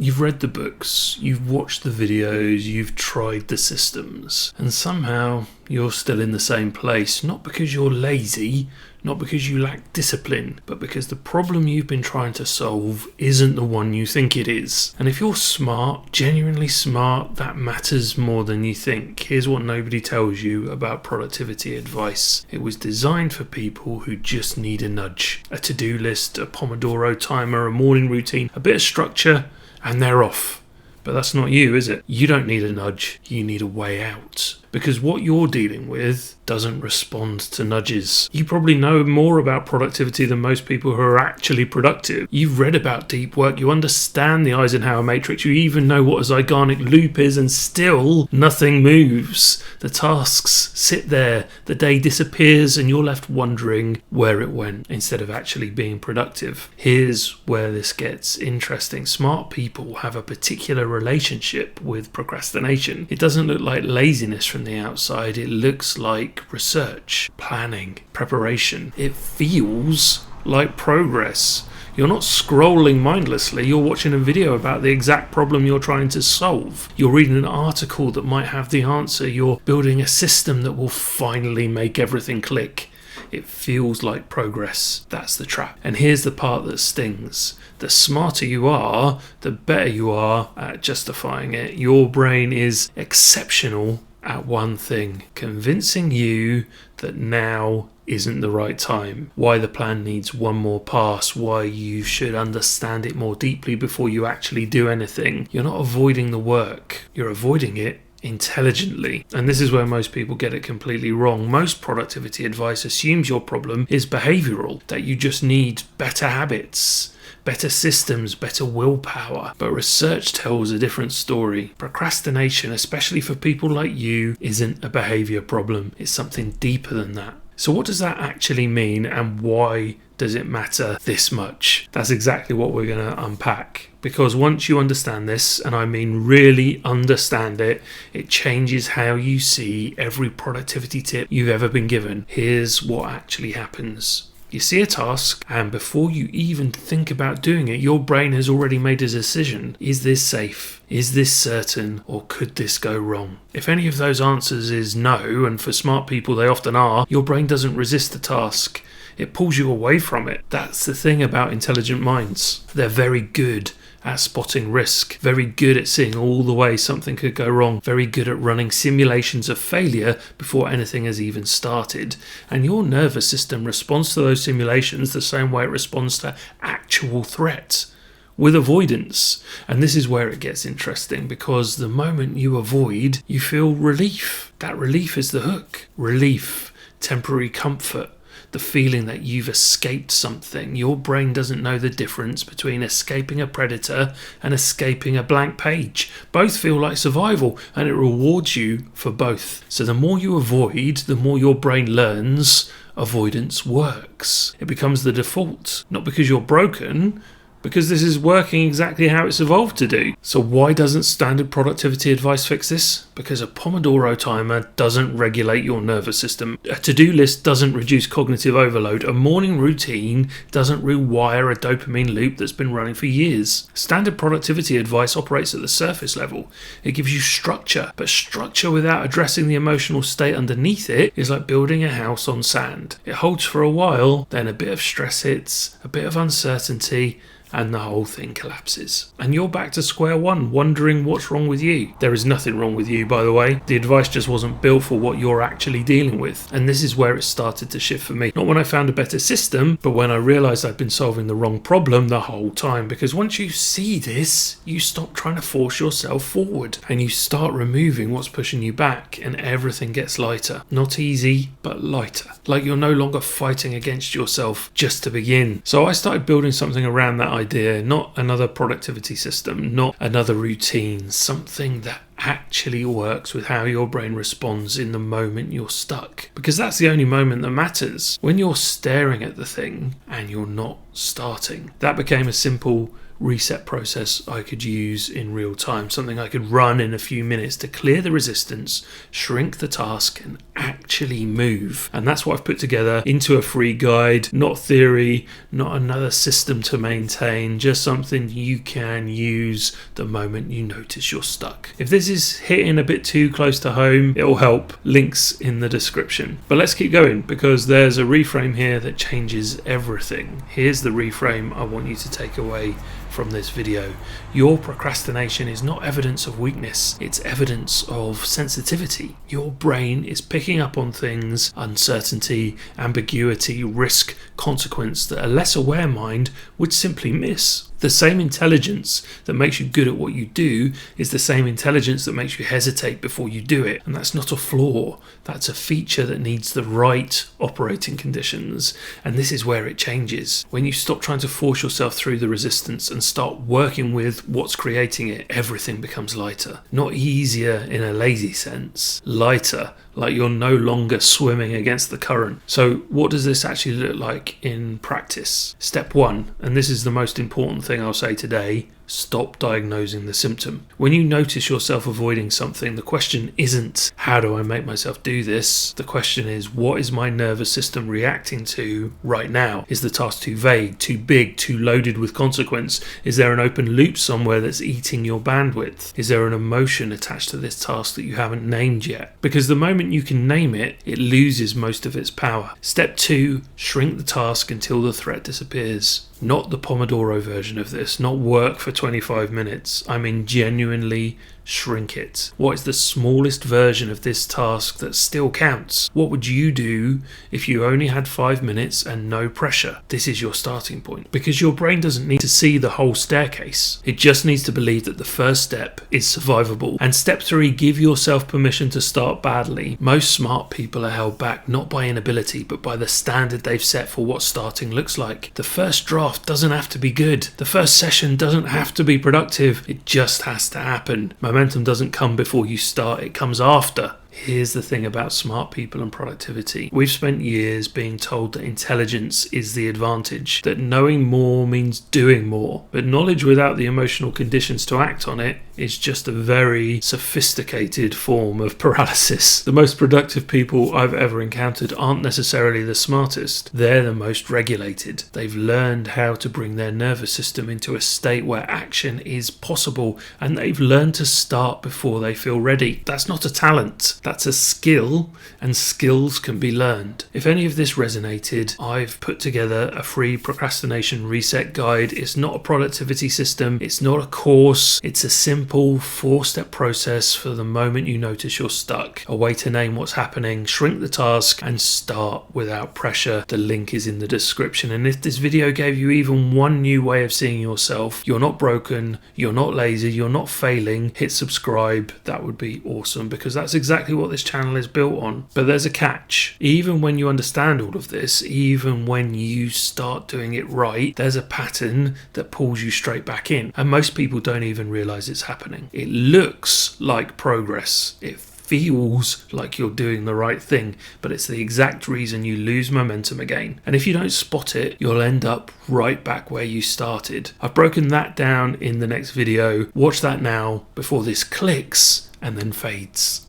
You've read the books, you've watched the videos, you've tried the systems, and somehow you're still in the same place, not because you're lazy, not because you lack discipline, but because the problem you've been trying to solve isn't the one you think it is. And if you're smart, genuinely smart, that matters more than you think. Here's what nobody tells you about productivity advice. It was designed for people who just need a nudge. A to-do list, a Pomodoro timer, a morning routine, a bit of structure, and they're off. But that's not you, is it? You don't need a nudge, you need a way out. Because what you're dealing with doesn't respond to nudges. You probably know more about productivity than most people who are actually productive. You've read about deep work, you understand the Eisenhower matrix, you even know what a Zeigarnik loop is, and still nothing moves. The tasks sit there, the day disappears, and you're left wondering where it went instead of actually being productive. Here's where this gets interesting. Smart people have a particular relationship with procrastination. It doesn't look like laziness from the outside, it looks like research, planning, preparation. It feels like progress. You're not scrolling mindlessly, you're watching a video about the exact problem you're trying to solve. You're reading an article that might have the answer. You're building a system that will finally make everything click. It feels like progress. That's the trap. And here's the part that stings. The smarter you are, the better you are at justifying it. Your brain is exceptional at one thing: convincing you that now isn't the right time, why the plan needs one more pass, why you should understand it more deeply before you actually do anything. You're not avoiding the work, you're avoiding it intelligently. And this is where most people get it completely wrong. Most productivity advice assumes your problem is behavioral, that you just need better habits, better systems, better willpower. But research tells a different story. Procrastination, especially for people like you, isn't a behavior problem. It's something deeper than that. So what does that actually mean, and why does it matter this much? That's exactly what we're going to unpack. Because once you understand this, and I mean really understand it, it changes how you see every productivity tip you've ever been given. Here's what actually happens. You see a task, and before you even think about doing it, your brain has already made a decision. Is this safe? Is this certain? Or could this go wrong? If any of those answers is no, and for smart people they often are, your brain doesn't resist the task. It pulls you away from it. That's the thing about intelligent minds. They're very good at spotting risk, very good at seeing all the ways something could go wrong, very good at running simulations of failure before anything has even started. And your nervous system responds to those simulations the same way it responds to actual threats, with avoidance. And this is where it gets interesting, because the moment you avoid, you feel relief. That relief is the hook. Relief, temporary comfort, the feeling that you've escaped something. Your brain doesn't know the difference between escaping a predator and escaping a blank page. Both feel like survival, and it rewards you for both. So the more you avoid, the more your brain learns avoidance works. It becomes the default, not because you're broken, because this is working exactly how it's evolved to do. So why doesn't standard productivity advice fix this? Because a Pomodoro timer doesn't regulate your nervous system. A to-do list doesn't reduce cognitive overload. A morning routine doesn't rewire a dopamine loop that's been running for years. Standard productivity advice operates at the surface level. It gives you structure, but structure without addressing the emotional state underneath it is like building a house on sand. It holds for a while, then a bit of stress hits, a bit of uncertainty, and the whole thing collapses. And you're back to square one, wondering what's wrong with you. There is nothing wrong with you, by the way. The advice just wasn't built for what you're actually dealing with. And this is where it started to shift for me. Not when I found a better system, but when I realized I'd been solving the wrong problem the whole time. Because once you see this, you stop trying to force yourself forward, and you start removing what's pushing you back, and everything gets lighter. Not easy, but lighter. Like you're no longer fighting against yourself just to begin. So I started building something around that idea, not another productivity system, not another routine, something that actually works with how your brain responds in the moment you're stuck. Because that's the only moment that matters. When you're staring at the thing and you're not starting. That became a simple reset process I could use in real time, something I could run in a few minutes to clear the resistance, shrink the task, and actually move. And that's what I've put together into a free guide, not theory, not another system to maintain, just something you can use the moment you notice you're stuck. If this is hitting a bit too close to home, it'll help. Links in the description. But let's keep going, because there's a reframe here that changes everything. Here's the reframe I want you to take away from this video. Your procrastination is not evidence of weakness, it's evidence of sensitivity. Your brain is picking up on things, uncertainty, ambiguity, risk, consequence, that a less aware mind would simply miss. The same intelligence that makes you good at what you do is the same intelligence that makes you hesitate before you do it. And that's not a flaw. That's a feature that needs the right operating conditions. And this is where it changes. When you stop trying to force yourself through the resistance and start working with what's creating it, everything becomes lighter. Not easier in a lazy sense, lighter, like you're no longer swimming against the current. So what does this actually look like in practice? Step 1, and this is the most important thing I'll say today, stop diagnosing the symptom. When you notice yourself avoiding something, the question isn't, how do I make myself do this? The question is, what is my nervous system reacting to right now? Is the task too vague, too big, too loaded with consequence? Is there an open loop somewhere that's eating your bandwidth? Is there an emotion attached to this task that you haven't named yet? Because the moment you can name it, it loses most of its power. Step 2, shrink the task until the threat disappears. Not the Pomodoro version of this, not work for 25 minutes. I mean genuinely shrink it. What is the smallest version of this task that still counts? What would you do if you only had 5 minutes and no pressure? This is your starting point, because your brain doesn't need to see the whole staircase. It just needs to believe that the first step is survivable. And step 3, give yourself permission to start badly. Most smart people are held back not by inability, but by the standard they've set for what starting looks like. The first draft doesn't have to be good. The first session doesn't have to be productive. It just has to happen. Momentum doesn't come before you start, it comes after. Here's the thing about smart people and productivity. We've spent years being told that intelligence is the advantage, that knowing more means doing more. But knowledge without the emotional conditions to act on it is just a very sophisticated form of paralysis. The most productive people I've ever encountered aren't necessarily the smartest. They're the most regulated. They've learned how to bring their nervous system into a state where action is possible, and they've learned to start before they feel ready. That's not a talent. That's a skill, and skills can be learned. If any of this resonated, I've put together a free procrastination reset guide. It's not a productivity system. It's not a course. It's a simple 4-step process for the moment you notice you're stuck. A way to name what's happening, shrink the task, and start without pressure. The link is in the description. And if this video gave you even one new way of seeing yourself, you're not broken, you're not lazy, you're not failing, hit subscribe. That would be awesome, because that's exactly what this channel is built on. But there's a catch. Even when you understand all of this, even when you start doing it right, there's a pattern that pulls you straight back in. And most people don't even realize it's happening. It looks like progress. It feels like you're doing the right thing, but it's the exact reason you lose momentum again. And if you don't spot it, you'll end up right back where you started. I've broken that down in the next video. Watch that now before this clicks and then fades.